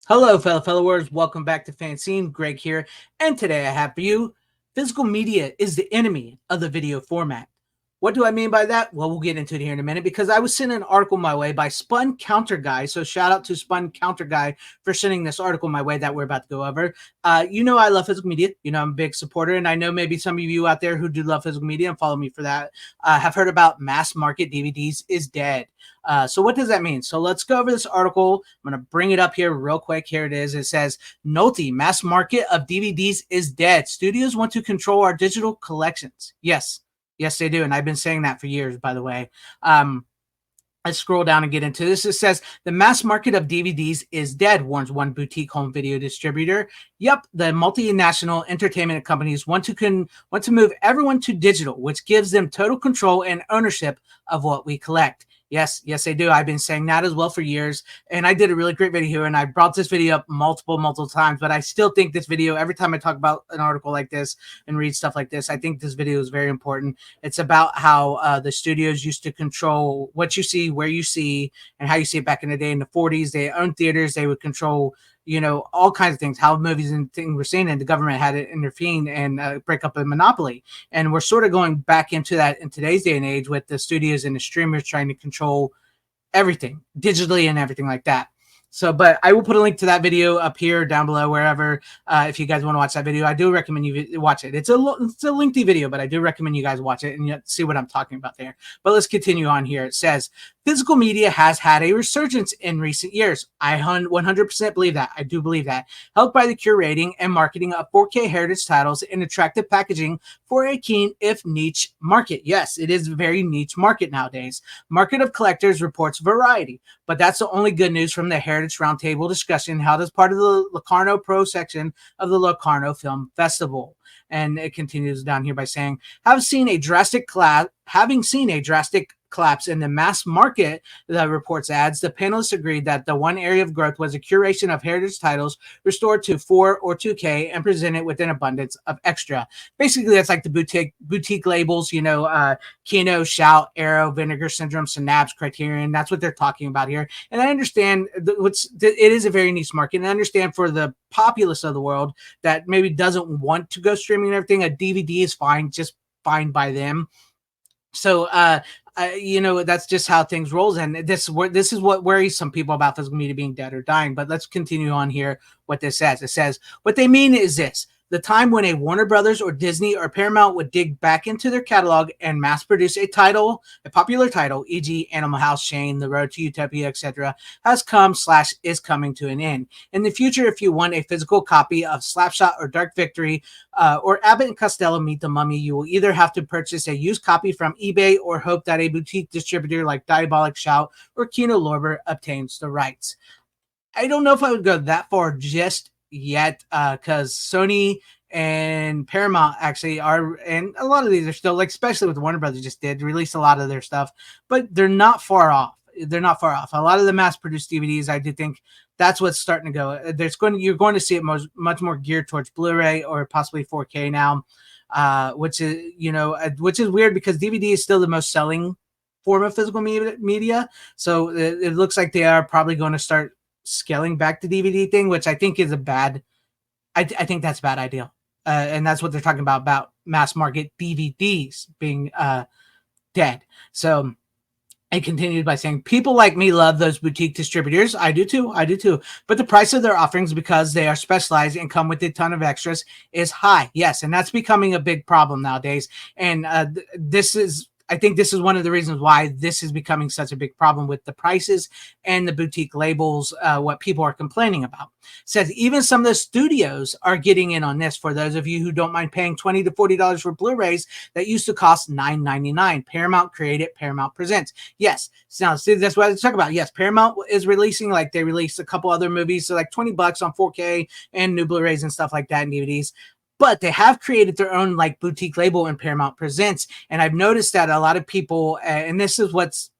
Hello, fellow followers. Welcome back to FanZcene. Greg here, and today I have for you: physical media is the enemy of the video format. What do I mean by that? Well, we'll get into it here in a minute because I was sent an article my way by Spun Counter Guy. So shout out to Spun Counter Guy for sending this article my way that we're about to go over. I love physical media. I'm a big supporter, and I know maybe some of you out there who do love physical media and follow me for that have heard about mass market DVDs is dead. So what does that mean? So let's go over this article. I'm going to bring it up here real quick. Here it is. It says, Nolty, mass market of DVDs is dead. Studios want to control our digital collections. Yes, they do. And I've been saying that for years, by the way. Let's scroll down and get into this. It says, the mass market of DVDs is dead, warns one boutique home video distributor. Yep, the multinational entertainment companies want to move everyone to digital, which gives them total control and ownership of what we collect. Yes, they do. I've been saying that as well for years. And I did a really great video here, and I brought this video up multiple times, but I still think this video, every time I talk about an article like this and read stuff like this, I think this video is very important. It's about how the studios used to control what you see, where you see, and how you see it back in the day. In the 40s, they owned theaters. They would control all kinds of things, how movies and things were seen, and the government had to intervene and break up a monopoly. And we're sort of going back into that in today's day and age with the studios and the streamers trying to control everything digitally and everything like that. So, but I will put a link to that video up here, down below, wherever, if you guys want to watch that video. I do recommend you watch it. It's a lengthy video, but I do recommend you guys watch it and see what I'm talking about there. But let's continue on here. It says, physical media has had a resurgence in recent years. I 100% believe that. I do believe that. Helped by the curating and marketing of 4K heritage titles and attractive packaging for a keen, if niche, market. Yes, it is a very niche market nowadays. Market of Collectors reports variety, but that's the only good news from the Heritage Roundtable discussion held as part of the Locarno Pro section of the Locarno Film Festival. And it continues down here by saying, having seen a drastic collapse in the mass market, the reports adds, the panelists agreed that the one area of growth was a curation of heritage titles restored to 4 or 2K and presented with an abundance of extra. Basically, that's like the boutique labels, Kino, Shout, Arrow, Vinegar Syndrome, Synapse, Criterion. That's what they're talking about here. And I understand it is a very niche market. And I understand for the populace of the world that maybe doesn't want to go streaming and everything, a DVD is fine, just fine by them. So, that's just how things rolls. And this is what worries some people about physical media being dead or dying. But let's continue on here. What this says, it says, what they mean is this: the time when a Warner Brothers or Disney or Paramount would dig back into their catalog and mass produce a popular title, e.g. Animal House, Shane, The Road to Utopia, etc., has come / is coming to an end. In the future, if you want a physical copy of Slapshot or Dark Victory or Abbott and Costello Meet the Mummy, you will either have to purchase a used copy from eBay or hope that a boutique distributor like Diabolic, Shout, or Kino Lorber obtains the rights. I don't know if I would go that far just yet, because Sony and Paramount actually are, and a lot of these are still, like, especially with Warner Brothers just did release a lot of their stuff, but they're not far off. A lot of the mass-produced DVDs, I do think that's what's starting to go. You're going to see it much more geared towards Blu-ray or possibly 4K now, which is weird because DVD is still the most selling form of physical media. So it looks like they are probably going to start scaling back the DVD thing, which I think is I think that's a bad idea. And that's what they're talking about mass market DVDs being dead. So I continued by saying, people like me love those boutique distributors. I do too. But the price of their offerings, because they are specialized and come with a ton of extras, is high. Yes, and that's becoming a big problem nowadays. And I think this is one of the reasons why this is becoming such a big problem with the prices and the boutique labels, what people are complaining about. It says even some of the studios are getting in on this. For those of you who don't mind paying $20 to $40 for Blu-rays that used to cost $9.99, Paramount created Paramount Presents. Yes, now see, that's what I was talking about. Yes, Paramount is releasing, like, they released a couple other movies, so like $20 on 4K and new Blu-rays and stuff like that and DVDs. But they have created their own, like, boutique label in Paramount Presents. And I've noticed that a lot of people, and this is what's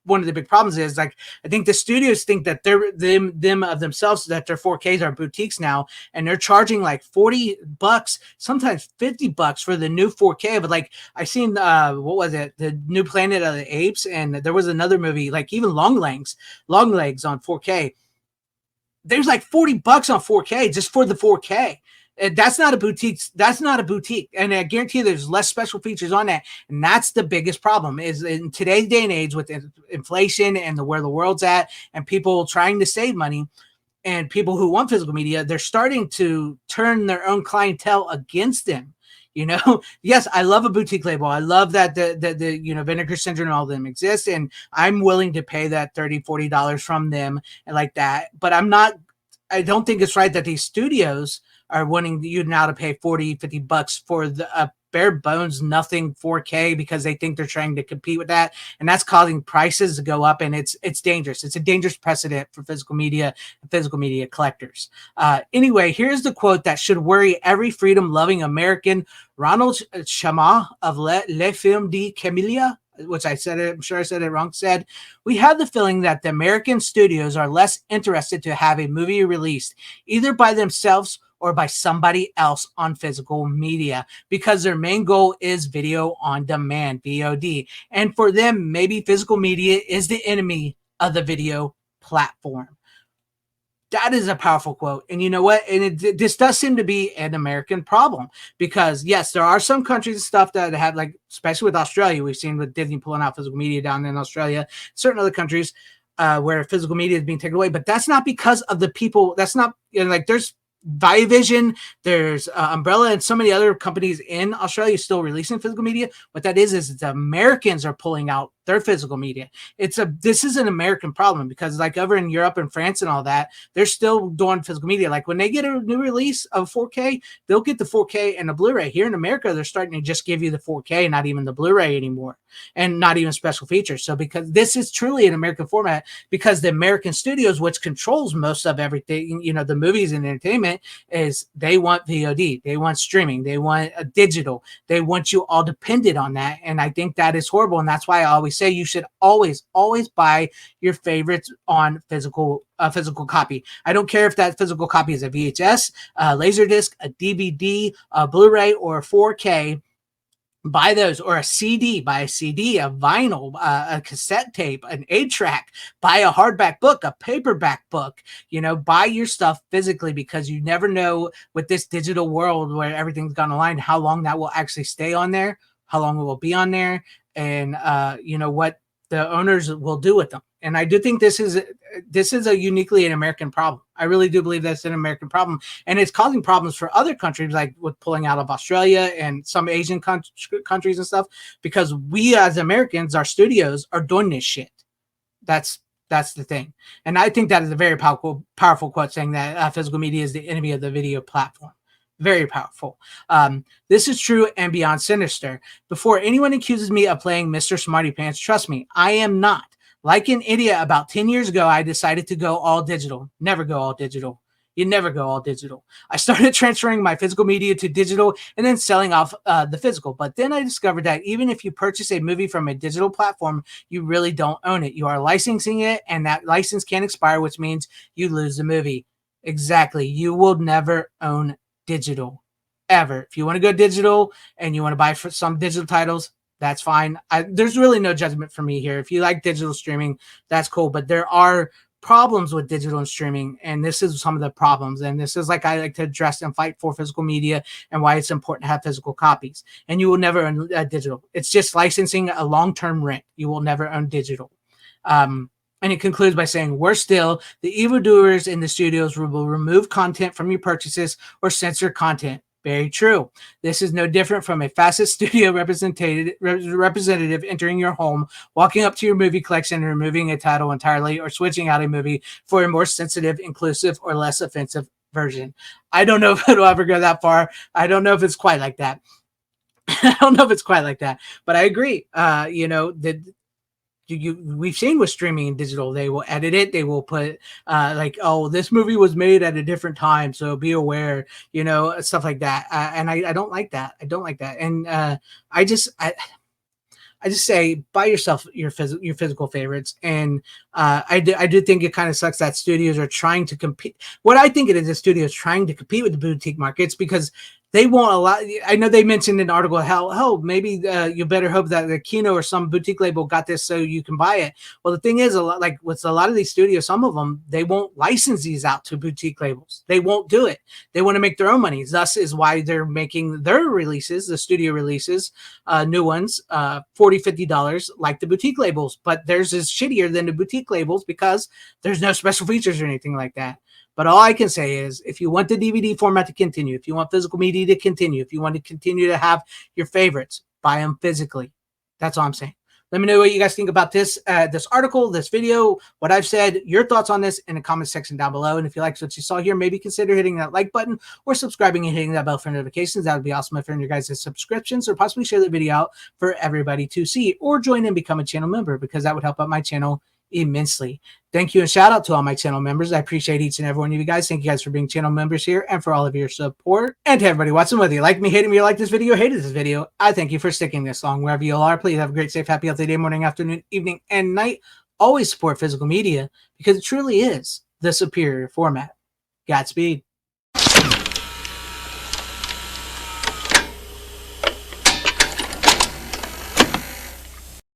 one of the big problems is, like, I think the studios think that they're them of themselves, that their 4Ks are boutiques now, and they're charging like $40, sometimes $50 for the new 4K. But like, I seen what was it, the new Planet of the Apes, and there was another movie, like even Long Legs on 4K. there's like $40 on 4K just for the 4K. That's not a boutique. That's not a boutique. And I guarantee you there's less special features on that. And that's the biggest problem is in today's day and age with inflation and where the world's at and people trying to save money and people who want physical media, they're starting to turn their own clientele against them. Yes, I love a boutique label. I love that the Vinegar Syndrome and all of them exist. And I'm willing to pay that $30-$40 from them and like that. But I don't think it's right that these studios are wanting you now to pay $40-$50 for the bare bones nothing 4K because they think they're trying to compete with that, and that's causing prices to go up, and it's dangerous. It's a dangerous precedent for physical media and physical media collectors. Anyway, here's the quote that should worry every freedom-loving American. Ronald Chama of Le Film de Camellia, which I'm sure I said it wrong, said, "We have the feeling that the American studios are less interested to have a movie released either by themselves or by somebody else on physical media because their main goal is video on demand, VOD. And for them, maybe physical media is the enemy of the video platform." That is a powerful quote. And you know what? And this does seem to be an American problem because, yes, there are some countries and stuff that have, like, especially with Australia, we've seen with Disney pulling out physical media down in Australia, certain other countries where physical media is being taken away. But that's not because of the people. That's not, there's Viavision, there's Umbrella, and so many other companies in Australia still releasing physical media. What that is the Americans are pulling out their physical media. This is an American problem because, like, over in Europe and France and all that, they're still doing physical media. Like when they get a new release of 4K, they'll get the 4K and the Blu-ray. Here in America, they're starting to just give you the 4K, not even the Blu-ray anymore, and not even special features. So because this is truly an American format, because the American studios, which controls most of everything, the movies and entertainment, is they want VOD, they want streaming, they want a digital, they want you all dependent on that. And I think that is horrible. And that's why I always say you should always buy your favorites on physical copy. I don't care if that physical copy is a VHS, a Laserdisc, a DVD, a Blu-ray, or a 4K. Buy those, or a CD, buy a CD, a vinyl, a cassette tape, an 8-track, buy a hardback book, a paperback book, buy your stuff physically because you never know with this digital world where everything's gone online, how long that will actually stay on there, how long it will be on there, and what the owners will do with them. And I do think this is a uniquely an American problem. I really do believe that's an American problem, and it's causing problems for other countries, like with pulling out of Australia and some Asian countries and stuff, because we as Americans, our studios are doing this shit. That's the thing. And I think that is a very powerful quote saying that physical media is the enemy of the video platform. Very powerful. This is true and beyond sinister. Before anyone accuses me of playing Mr. Smarty Pants, trust me, I am not. Like in India, about 10 years ago, I decided to go all digital. Never go all digital. You never go all digital. I started transferring my physical media to digital and then selling off the physical. But then I discovered that even if you purchase a movie from a digital platform, you really don't own it. You are licensing it, and that license can expire, which means you lose the movie. Exactly. You will never own digital ever. If you want to go digital and you want to buy for some digital titles, that's fine. There's really no judgment for me here. If you like digital streaming, that's cool. But there are problems with digital and streaming, and this is some of the problems. And this is like I like to address and fight for physical media and why it's important to have physical copies. And you will never own digital. It's just licensing a long-term rent. You will never own digital. And it concludes by saying, worse still, the evildoers in the studios will remove content from your purchases or censor content. Very true. This is no different from a facet studio representative entering your home, walking up to your movie collection and removing a title entirely or switching out a movie for a more sensitive, inclusive, or less offensive version. I don't know if it'll ever go that far. I don't know if it's quite like that. But I agree. We've seen with streaming and digital, they will edit it. They will put this movie was made at a different time, so be aware, stuff like that. And I don't like that. And I just say buy yourself your physical favorites. And I do think it kind of sucks that studios are trying to compete. What I think it is, the studios trying to compete with the boutique markets because they won't allow. I know they mentioned in the article how maybe you better hope that the Kino or some boutique label got this so you can buy it. Well, the thing is, a lot like with a lot of these studios, some of them they won't license these out to boutique labels. They won't do it. They want to make their own money. Thus is why they're making their releases, the studio releases, new ones, $40-$50 like the boutique labels. But theirs is shittier than the boutique labels because there's no special features or anything like that. But all I can say is if you want the DVD format to continue, if you want physical media to continue, if you want to continue to have your favorites, buy them physically. That's all I'm saying. Let me know what you guys think about this this article, this video, what I've said, your thoughts on this in the comment section down below. And if you liked what you saw here, maybe consider hitting that like button or subscribing and hitting that bell for notifications. That would be awesome if you're in your guys' subscriptions, or possibly share the video out for everybody to see, or join and become a channel member, because that would help out my channel immensely. Thank you and shout out to all my channel members. I appreciate each and every one of you guys. Thank you guys for being channel members here and for all of your support. And to everybody watching, whether you like me, hated me, or like this video, hated this video, I thank you for sticking this long. Wherever you all are, please have a great, safe, happy, healthy day, morning, afternoon, evening, and night. Always support physical media because it truly is the superior format. Godspeed.